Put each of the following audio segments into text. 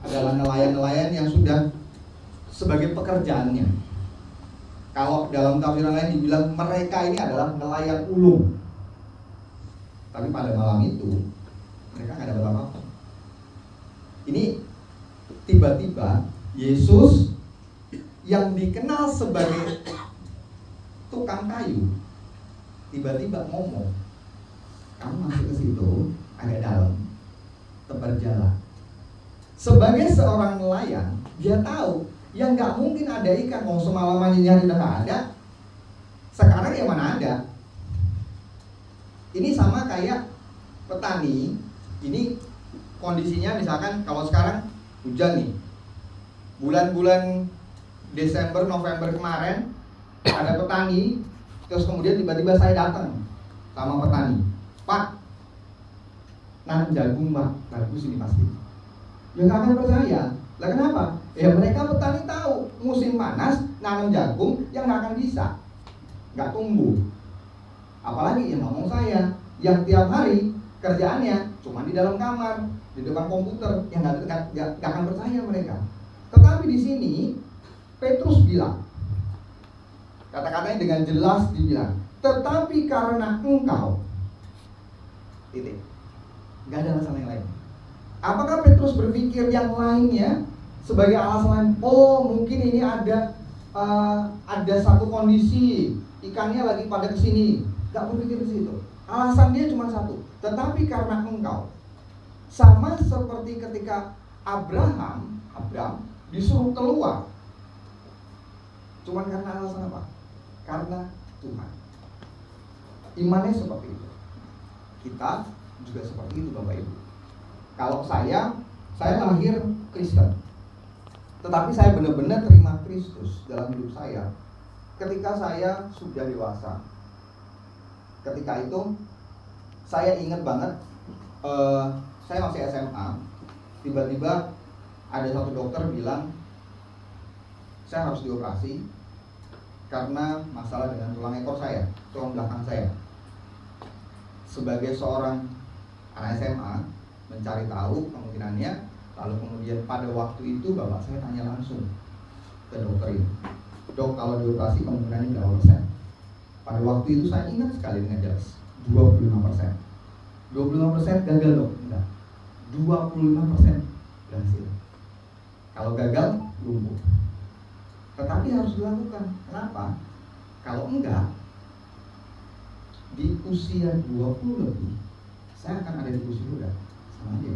adalah nelayan-nelayan yang sudah sebagai pekerjaannya. Kalau dalam tafsiran lain dibilang mereka ini adalah nelayan ulung. Tapi pada malam itu mereka nggak dapat apa-apa. Ini tiba-tiba Yesus yang dikenal sebagai tukang kayu tiba-tiba ngomong, kamu masuk ke situ agak dalam, tebar jala. Sebagai seorang nelayan, dia tahu yang nggak mungkin ada ikan. Mau semalaman nyari udah nggak ada. Sekarang yang mana ada? Ini sama kayak petani. Ini kondisinya misalkan kalau sekarang hujan nih, bulan-bulan Desember, November kemarin ada petani, terus kemudian tiba-tiba saya datang sama petani, Pak, nanam jagung Pak, bagus ini pasti. Ya nggak akan percaya. Lah kenapa? Ya mereka petani tahu musim panas nanam jagung yang nggak akan bisa, nggak tumbuh. Apalagi yang ngomong saya, yang tiap hari kerjaannya cuma di dalam kamar, di depan komputer, yang nggak akan percaya mereka. Tetapi di sini Petrus bilang, kata-katanya dengan jelas dibilang, tetapi karena engkau, titik, nggak ada alasan yang lain. Apakah Petrus berpikir yang lainnya sebagai alasan lain? Oh mungkin ini ada satu kondisi ikannya lagi pada kesini. Gak berpikir di situ. Alasan dia cuma satu. Tetapi karena engkau, sama seperti ketika Abraham disuruh keluar. Cuma karena alasan apa? Karena Tuhan. Imannya seperti itu. Kita juga seperti itu Bapak Ibu. Kalau saya lahir Kristen, tetapi saya benar-benar terima Kristus dalam hidup saya ketika saya sudah dewasa. Ketika itu saya ingat banget, saya masih SMA. Tiba-tiba ada satu dokter bilang saya harus dioperasi karena masalah dengan tulang ekor saya, tulang belakang saya. Sebagai seorang anak SMA mencari tahu kemungkinannya, lalu kemudian pada waktu itu bapak saya tanya langsung ke dokter ini, dok kalau dioperasi kemungkinannya berapa persen? Pada waktu itu saya ingat sekali dengan jelas 25%. 25% gagal dok? Enggak. 25% berhasil. Kalau gagal lumpuh. Tetapi harus dilakukan. Kenapa? Kalau enggak, di usia 20 lebih saya akan ada di kursi roda. Sama aja.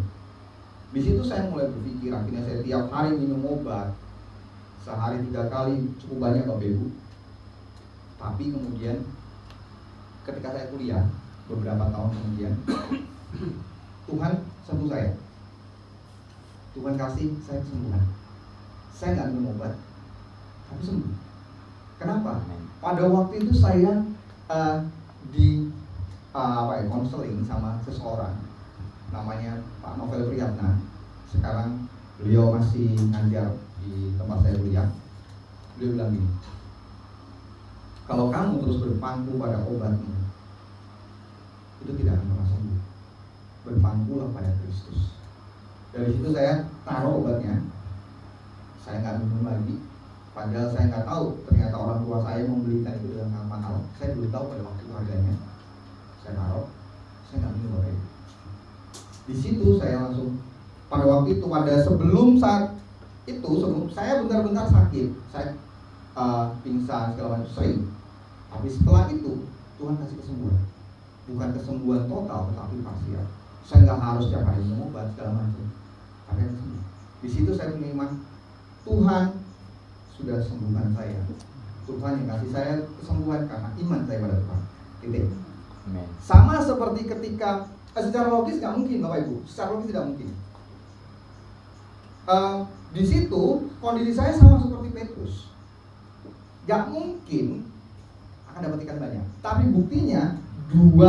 Di situ saya mulai berpikir, akhirnya saya tiap hari minum obat, sehari 3 kali, cukup banyak Bapak Ibu. Tapi kemudian ketika saya kuliah beberapa tahun kemudian, Tuhan sembuh saya. Tuhan kasih saya kesembuhan. Saya nggak minum obat, tapi sembuh. Kenapa? Pada waktu itu saya konseling sama seseorang, namanya Pak Novel Priyatna. Sekarang beliau masih ngajar di tempat saya kuliah. Beliau bilang gini, kalau kamu terus berpangku pada obatmu, itu tidak akan pernah sembuh. Berpangkulah pada Kristus. Dari situ saya taruh obatnya, saya nggak minum lagi. Padahal saya nggak tahu ternyata orang tua saya membelikan itu dengan mahal. Saya belum tahu pada waktu itu harganya. Saya taruh, saya nggak minum lagi. Di situ saya langsung, pada waktu itu sebelum saya benar-benar sakit, saya pingsan segala macam sering. Tapi setelah itu Tuhan kasih kesembuhan, bukan kesembuhan total tetapi parsial. Saya nggak harus tiap hari minum obat segala macam, tapi sembuh. Di situ saya punya iman, Tuhan sudah sembuhkan saya. Tuhan yang kasih saya kesembuhan karena iman saya pada Tuhan. Titik. Sama seperti ketika secara logis nggak mungkin Bapak Ibu, secara logis tidak mungkin. Di situ kondisi saya sama seperti Petrus. Gak mungkin akan dapat ikan banyak. Tapi buktinya 2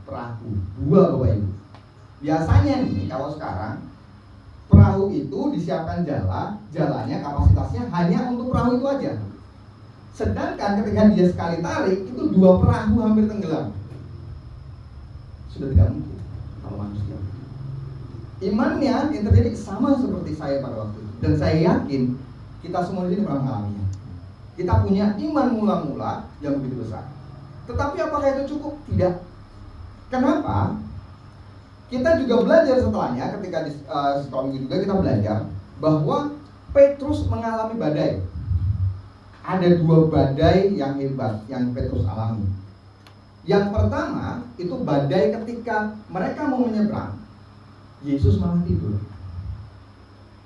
perahu, 2 Bapak Ibu. Biasanya nih kalau sekarang perahu itu disiapkan jalannya kapasitasnya hanya untuk perahu itu aja. Sedangkan ketika dia sekali tarik itu 2 perahu hampir tenggelam. Sudah tidak mungkin kalau manusia. Imannya yang terjadi sama seperti saya pada waktu itu. Dan saya yakin kita semua di sini pernah mengalaminya. Kita punya iman mula-mula yang begitu besar. Tetapi apakah itu cukup? Tidak. Kenapa? Kita juga belajar setelahnya, ketika di sekolah minggu juga kita belajar bahwa Petrus mengalami badai. Ada 2 badai yang hebat yang Petrus alami. Yang pertama itu badai ketika mereka mau menyeberang, Yesus malah tidur.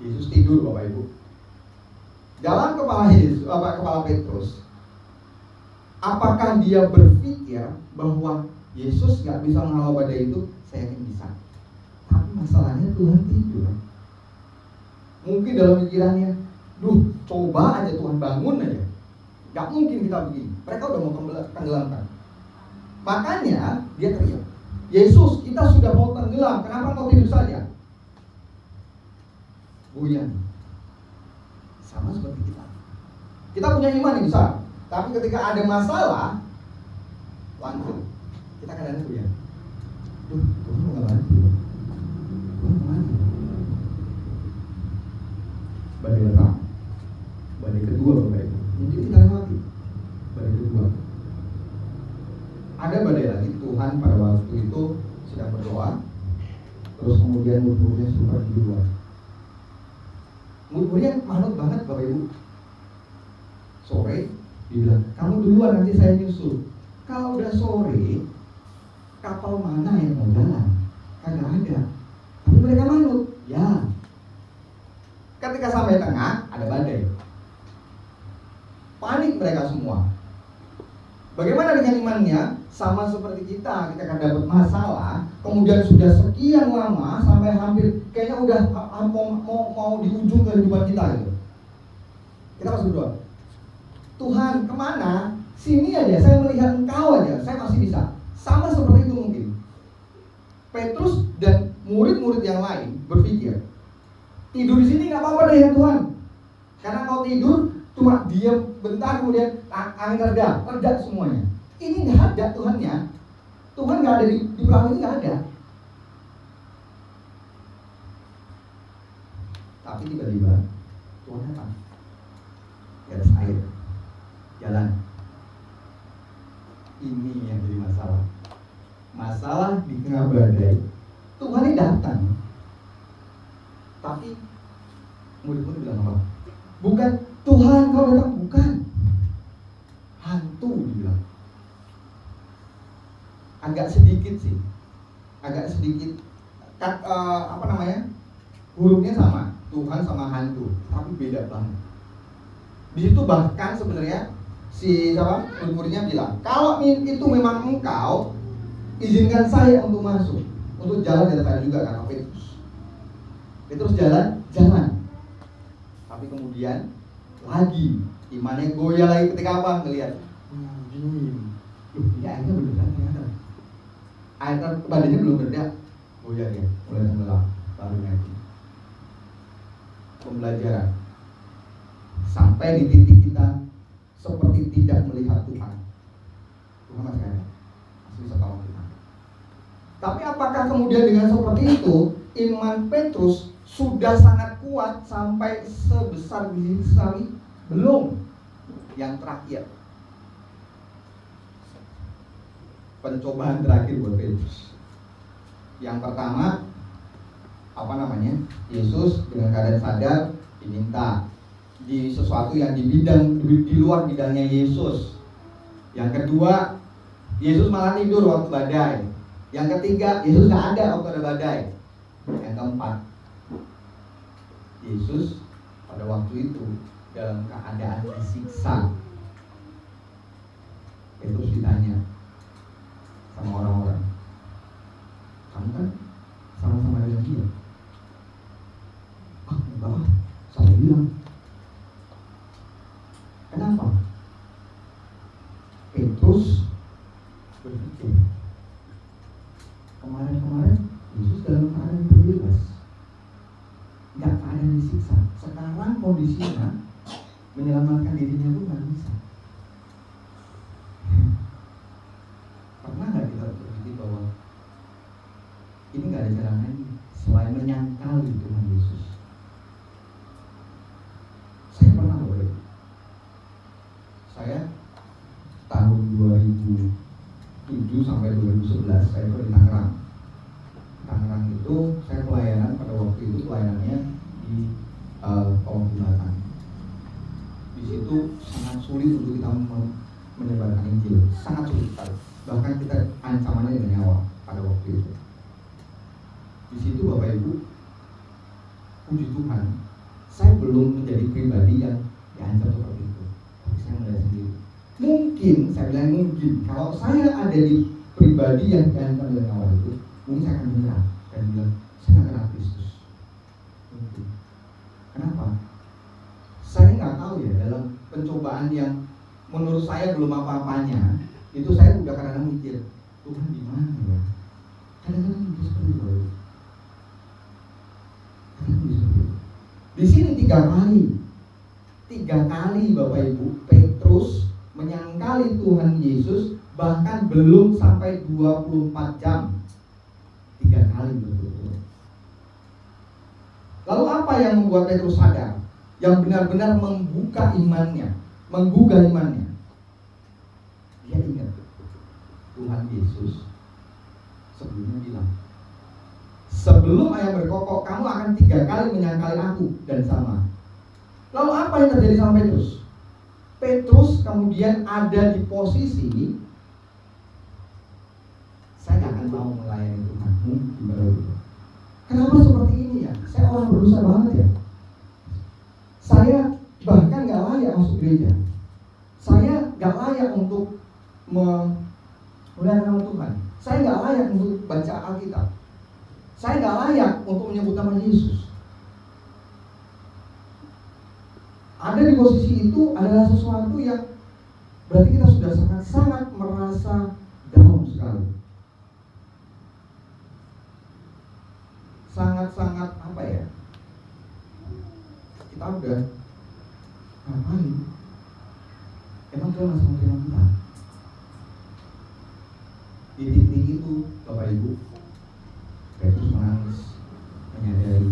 Yesus tidur, Bapak Ibu. Dalam kepala Petrus, apakah dia berpikir bahwa Yesus nggak bisa menghalau badai itu? Saya yakin bisa. Tapi masalahnya Tuhan tidur. Mungkin dalam pikirannya, coba aja Tuhan bangun aja. Gak mungkin kita begini. Mereka udah mau tenggelamkan. Makanya dia teriak, Yesus, kita sudah mau tenggelam, kenapa kau tidur saja? Goyang. Sama seperti kita. Kita punya iman yang besar, tapi ketika ada masalah, langsung kita kadang-kadang goyang. Tuhan nggak bantu. Tuhan kemana? Badai pertama, badai kedua, Bapak Ibu. Jadi kita lewati badai kedua. Ada badai lagi. Tuhan pada waktu itu sedang berdoa, terus kemudian murid-muridnya suka di luar. Murid-muridnya manut banget, Bapak Ibu. Sore dia bilang, kamu duluan nanti saya nyusul. Kalau udah sore, kapal mana yang mau jalan? Kagak ada. Tapi mereka manut. Ya. Ketika sampai tengah, ada badai. Panik mereka semua. Bagaimana dengan imannya? Sama seperti kita akan dapat masalah, kemudian sudah sekian lama sampai hampir kayaknya udah mau di ujung kehidupan kita gitu. Kita harus berdoa. Tuhan, kemana? Sini aja, saya melihat Engkau aja, saya masih bisa. Sama seperti itu mungkin. Petrus dan murid-murid yang lain berpikir, tidur di sini nggak apa-apa deh ya Tuhan, karena kalau tidur cuma diam bentar kemudian angin reda semuanya. Ini nggak ada Tuhannya. Tuhan nggak ada di perahu ini, nggak ada. Tapi tiba-tiba Tuhan datang di atas air, jalan. Ini yang jadi masalah. Masalah di tengah badai, Tuhan ini datang. Tapi murid-murid bilang apa? Bukan Tuhan kau datang, bukan. Hantu dibilang. Agak sedikit sih, hurufnya sama, Tuhan sama hantu, tapi beda banget. Di situ bahkan sebenarnya si murid-muridnya bilang, kalau itu memang engkau, izinkan saya untuk masuk, untuk jalan dari saya juga, kata Petrus jalan, tapi kemudian lagi imannya goyah lagi ketika apa? Ngelihat, ini airnya beneran ternyata. Air badannya belum reda, goyah dia, mulai tenggelam, baru naik. Pembelajaran sampai di titik kita seperti tidak melihat Tuhan. Tuhan masih ada, masih bisa tolong kita. Tapi apakah kemudian dengan seperti itu iman Petrus sudah sangat kuat sampai sebesar biji sekali? Belum. Yang terakhir, pencobaan terakhir buat Petrus. Yang pertama, Yesus dengan keadaan sadar diminta di sesuatu yang di luar bidangnya Yesus. Yang kedua, Yesus malah tidur waktu badai. Yang ketiga, Yesus nggak ada waktu ada badai. Yang keempat, Yesus pada waktu itu dalam keadaan disiksa. Petrus ditanya sama orang-orang, kamu kan sama-sama dengan dia? Enggak, saya bilang. Kenapa? Petrus berpikir, kemarin Yesus dalam keadaan terbebas, nggak keadaan disiksa. Sekarang kondisinya menyelamatkan dirinya pun nggak bisa. Pernah nggak kita berpikir bahwa ini nggak ada jalan lain selain menyangkut 2011 saya itu di Tangerang. Tangerang itu saya pelayanan pada waktu itu pelayanannya di Pawang Jembatan. Di situ sangat sulit untuk kita menyebarkan Injil, sangat sulit sekali. Bahkan kita ancamannya dengan nyawa pada waktu itu. Di situ Bapak Ibu, puji Tuhan, saya belum menjadi pribadi yang diancam seperti itu. Tapi saya melihat sendiri. Mungkin, saya bilang mungkin, kalau saya ada di pribadi yang diancam dengan nyawa itu, mungkin saya akan menyerah dan bilang, saya nggak kenal Kristus. Mungkin. Kenapa? Saya nggak tahu ya, dalam pencobaan yang menurut saya belum apa-apanya, itu saya udah kadang-kadang mikir, Tuhan di mana ya? Kadang-kadang mikir seperti itu. Di sini 3 kali Bapak Ibu Petrus menyangkali Tuhan Yesus, bahkan belum sampai 24 jam 3 kali betul-betul. Lalu apa yang membuat Petrus sadar? Yang benar-benar membuka imannya, menggugah imannya. Dia ingat Tuhan Yesus sebelumnya bilang, sebelum ayam berkokok, kamu akan 3 kali menyangkali aku. Dan sama. Lalu apa yang terjadi sama Petrus? Petrus kemudian ada di posisi, saya gak akan mau melayani Tuhanmu. Kenapa seperti ini ya? Saya orang berdosa banget ya. Saya bahkan gak layak masuk gereja. Saya gak layak untuk melayani Tuhan. Saya gak layak untuk baca Alkitab. Saya gak layak untuk menyebut nama Yesus. Ada di posisi itu adalah sesuatu yang berarti kita sudah sangat-sangat merasa down sekali. Sangat-sangat apa ya? Kita udah ngapain? Emang Tuhan masih menerima kita? Di titik itu Bapak Ibu, Petrus menangis, menyadari.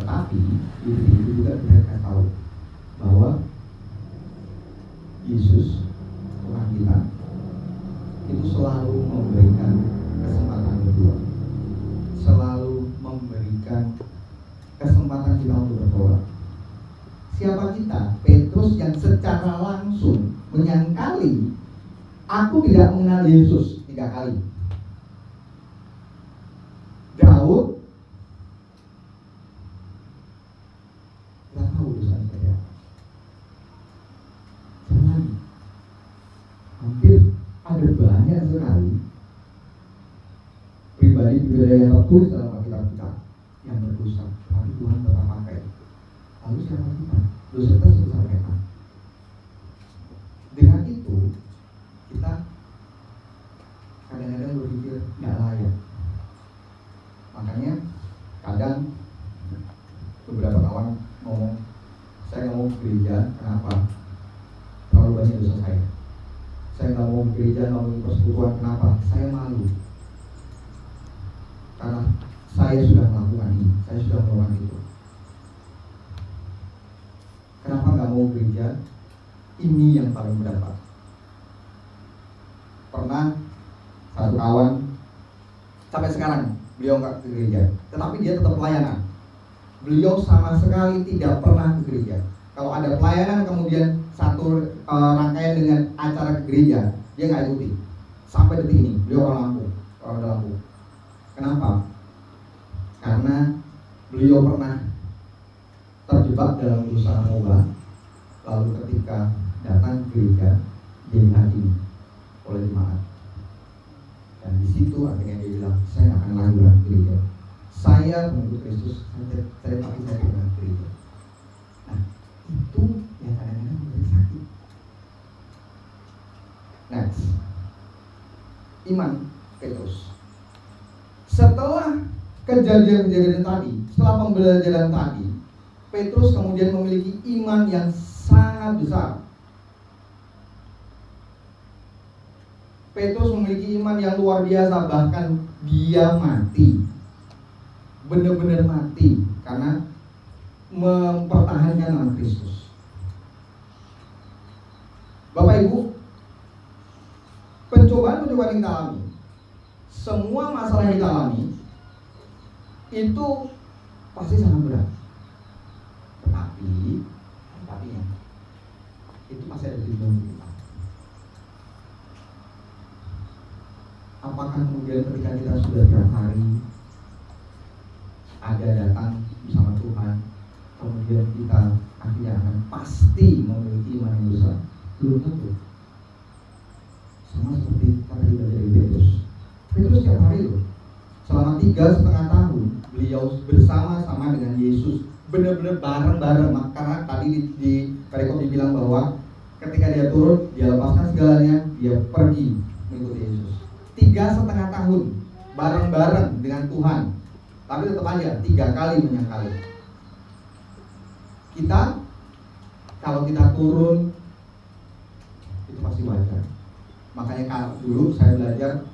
Tetapi di titik itu juga kita tahu bahwa Yesus Tuhan kita itu selalu memberikan kesempatan kedua, selalu memberikan kesempatan kita untuk bertobat. Siapa kita? Petrus yang secara langsung menyangkali, aku tidak mengenal Yesus 3 kali. Daud tidak tahu dosa saya. Hampir ada banyak sekali pribadi-pribadi yang tertulis dalam Alkitab kita yang berdosa, tapi Tuhan tetap pakai. Lalu siapa kita? Dosa kita sebesar mereka. Dengan itu kita kadang-kadang berpikir nggak layak. Makanya kadang beberapa kawan ngomong, saya nggak mau ke gereja. Kenapa? Terlalu banyak dosa saya. Saya nggak mau ke gereja, nggak mau persekutuan. Kenapa? Saya malu. Karena saya sudah melakukan ini, saya sudah melakukan itu. Kenapa nggak mau gereja? Ini yang paling berdapat. Pernah satu kawan, sampai sekarang beliau nggak ke gereja, tetapi dia tetap pelayanan. Beliau sama sekali tidak pernah ke gereja. Kalau ada pelayanan kemudian satu rangkaian dengan acara ke gereja, dia nggak ikuti. Sampai detik ini, beliau orang Lampung. Kenapa? Karena beliau pernah terjebak dalam dosa narkoba. Lalu ketika datang ke gereja, dia dihakimi oleh jemaat. Dan di situ akhirnya dia bilang, saya nggak akan lagi berangkat ke gereja. Saya mengikut Kristus, tapi saya tidak gereja. Nah, itu yang kadang-kadang menjadi sakit. Next, iman Petrus. Setelah kejadian-kejadian tadi, setelah pembelajaran tadi, Petrus kemudian memiliki iman yang sangat besar. Petrus memiliki iman yang luar biasa, bahkan dia mati, benar-benar mati karena mempertahankan nama Kristus. Bapak Ibu, pencobaan yang kita alami semua masalah yang kita alami itu pasti sangat berat. Tapi ya, itu pasti ada tujuan kita. Apakah kemudian ketika kita sudah tiap hari ada datang bersama Tuhan, kemudian kita akhirnya akan pasti memiliki iman yang besar? Belum tentu. Sama seperti kata kita dari Petrus tiap hari loh, selama 3,5 tahun beliau bersama-sama dengan Yesus, benar-benar bareng-bareng. Karena tadi di perikop dibilang bahwa ketika dia turun, dia lepaskan segalanya, dia pergi mengikuti Yesus. 3,5 tahun bareng-bareng dengan Tuhan, tapi tetap aja 3 kali menyangkali. Kita, kalau kita turun, itu pasti wajar. Makanya dulu saya belajar,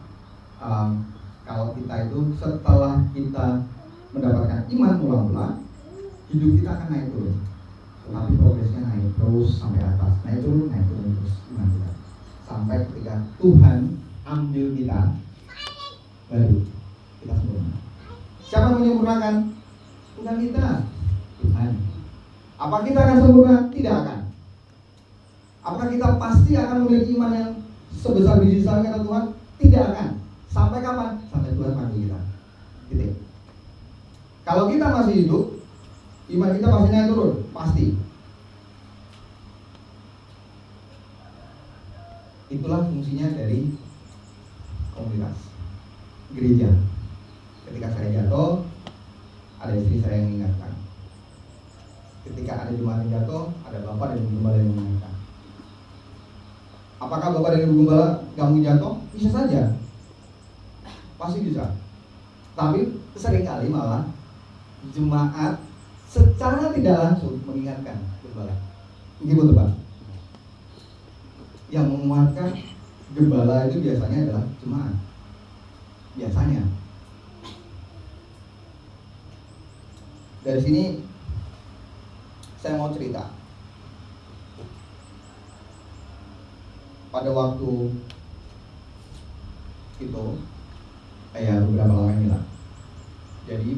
kalau kita itu setelah kita mendapatkan iman mula-mula, hidup kita akan naik turun, tapi progresnya naik terus sampai atas, naik turun terus iman kita, sampai ketika Tuhan ambil kita, baru kita sempurna. Siapa yang menyempurnakan? Bukan kita, Tuhan. Apa kita akan sempurna? Tidak akan. Apakah kita pasti akan memiliki iman yang sebesar biji sawi kata Tuhan? Tidak akan. Sampai kapan? Sampai Tuhan panggil kita. Titik. Kalau kita masih hidup, iman kita pasti naik turun, pasti. Itulah fungsinya dari komunitas gereja. Ketika saya jatuh, ada istri saya yang mengingatkan. Ketika ada jemaat yang jatuh, ada bapak dan ibu gembala yang mengingatkan. Apakah bapak dan ibu gembala gak mungkin jatuh? Bisa saja, pasti bisa. Tapi seringkali malah jemaat secara tidak langsung mengingatkan gembala. Gimana Pak? Yang menguatkan gembala itu biasanya adalah jemaat. Biasanya. Dari sini saya mau cerita. Pada waktu itu, beberapa lama ini lah. Jadi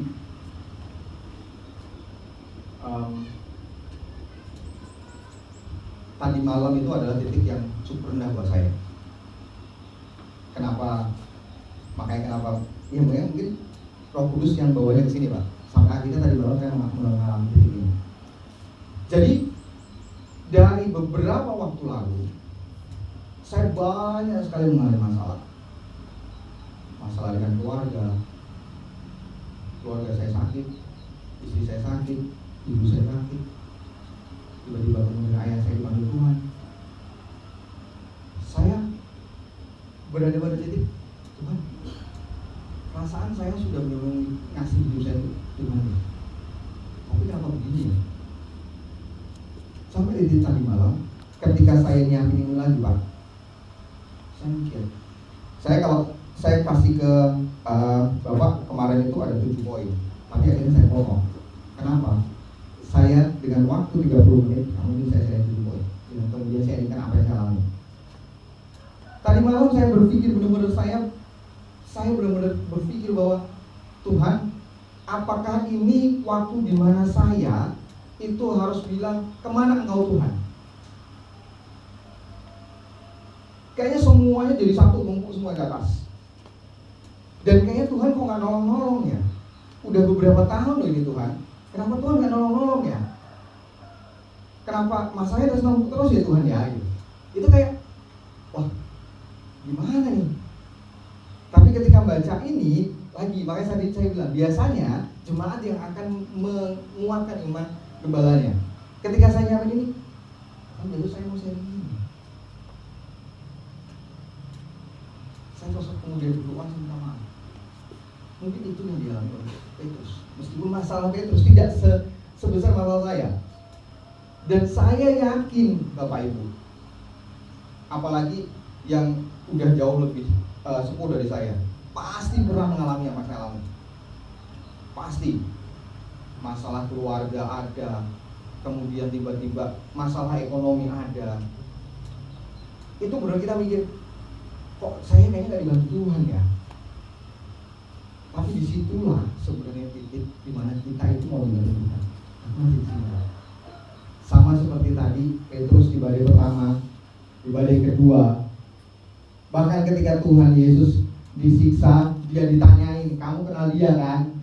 tadi malam itu adalah titik yang super rendah buat saya. Kenapa? Makanya kenapa? Ya mungkin Roh Kudus yang bawanya ke sini, Pak. Sampai akhirnya tadi malam saya mengalami titik ini. Jadi dari beberapa waktu lalu saya banyak sekali mengalami masalah dengan keluarga saya sakit, istri saya sakit, ibu saya sakit, tiba-tiba kemudian ayah saya dipanggil Tuhan. Saya berada pada titik, Tuhan, perasaan saya sudah belum ngasih hidup saya Tuhan, tapi kenapa begini ya? Sampai di titik tadi malam, ketika saya nyiapin ini lagi, Pak, saya mikir, kalau saya kasih ke Bapak kemarin itu ada 7 poin, tapi akhirnya saya potong. Kenapa? Saya dengan waktu 30 menit, mungkin saya 7 poin, dan kemudian saya ingat apa yang saya alami. Tadi malam saya berpikir benar-benar saya benar-benar berpikir bahwa Tuhan, apakah ini waktu di mana saya itu harus bilang, kemana engkau Tuhan? Kayaknya semuanya jadi satu, numpuk semua di atas. Dan kayaknya Tuhan kok gak nolong-nolong ya? Udah beberapa tahun loh ini Tuhan, kenapa Tuhan gak nolong-nolong ya? Kenapa masalahnya terus numpuk terus ya Tuhan ya? Itu kayak, wah gimana nih? Tapi ketika baca ini lagi, makanya tadi saya bilang, biasanya jemaat yang akan menguatkan iman gembalanya. Ketika saya nyiapin ini, jadi saya mau sharing ini. Saya terus kemudian berdoa minta maaf. Mungkin itu yang dialami oleh Petrus. Meskipun masalah Petrus tidak sebesar masalah saya. Dan saya yakin Bapak Ibu, apalagi yang udah jauh lebih sepuh dari saya, pasti pernah mengalami apa saya alami. Pasti. Masalah keluarga ada, kemudian tiba-tiba masalah ekonomi ada. Itu benar kita mikir, kok saya kayaknya gak dibantu Tuhan ya? Tapi disitulah sebenarnya titik di mana kita itu mau dibenarkan. Aku masih di sini. Sama seperti tadi Petrus di badai pertama, di badai kedua. Bahkan ketika Tuhan Yesus disiksa, dia ditanyain, kamu kenal dia kan?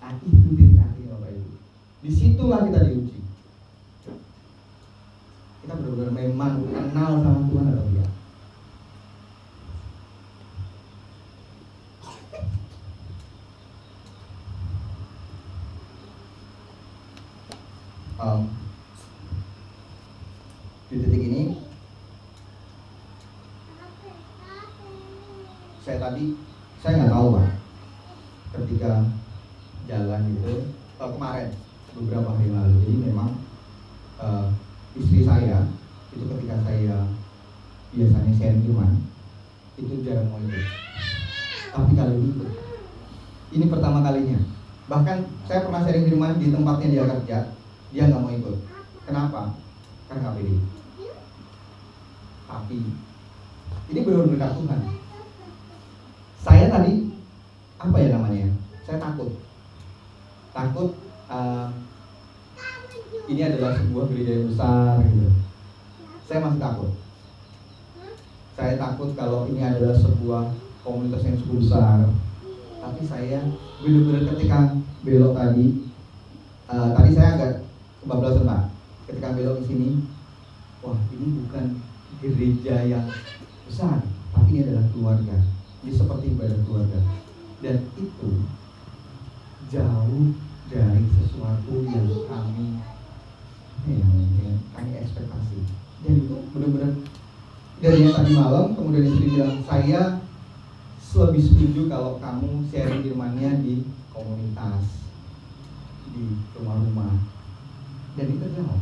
Nah, itu titik hatinya Bapak Ibu. Disitulah kita diuji. Kita benar-benar memang kenal sama Tuhan atau tidak. Di titik ini saya nggak tahu Pak, ketika jalan gitu kemarin beberapa hari lalu. Jadi memang istri saya itu ketika saya biasanya sharing firman itu jarang mau ikut, tapi kali ini ikut. Ini pertama kalinya. Bahkan saya pernah sharing firman di tempatnya dia kerja, dia nggak mau ikut. Kenapa? Karena nggak pede. Tapi ini benar-benar Tuhan. Saya tadi apa ya namanya? Saya takut. Ini adalah sebuah gereja yang besar gitu. Saya masih takut. Saya takut kalau ini adalah sebuah komunitas yang cukup besar. Tapi saya benar-benar ketika belok tadi saya agak kebablasan Pak. Ketika belok ke sini, wah ini bukan gereja yang besar, tapi ini adalah keluarga. Ini seperti ibadah keluarga. Dan itu jauh dari sesuatu yang kami ekspektasi. Dan itu benar-benar dari yang tadi malam, kemudian istri bilang, saya lebih setuju kalau kamu sharing firman-Nya di komunitas, di rumah-rumah. Dan itu terjawab.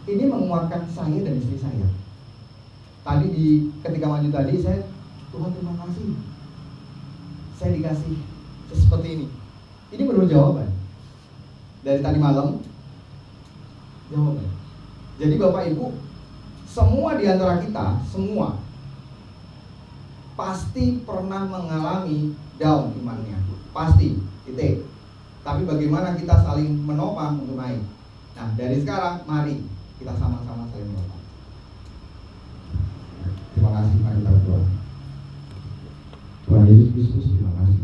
Ini menguatkan saya dan istri saya. Tadi ketika maju tadi, saya, Tuhan terima kasih, saya dikasih seperti ini. Ini benar jawaban dari tadi malam, jawaban. Jadi Bapak Ibu, semua di antara kita, semua pasti pernah mengalami down imannya, pasti, titik. Tapi bagaimana kita saling menopang untuk naik. Nah, dari sekarang mari kita sama-sama saling menopang. Terima kasih, mari kita berdoa. Tuhan Yesus Kristus, terima kasih.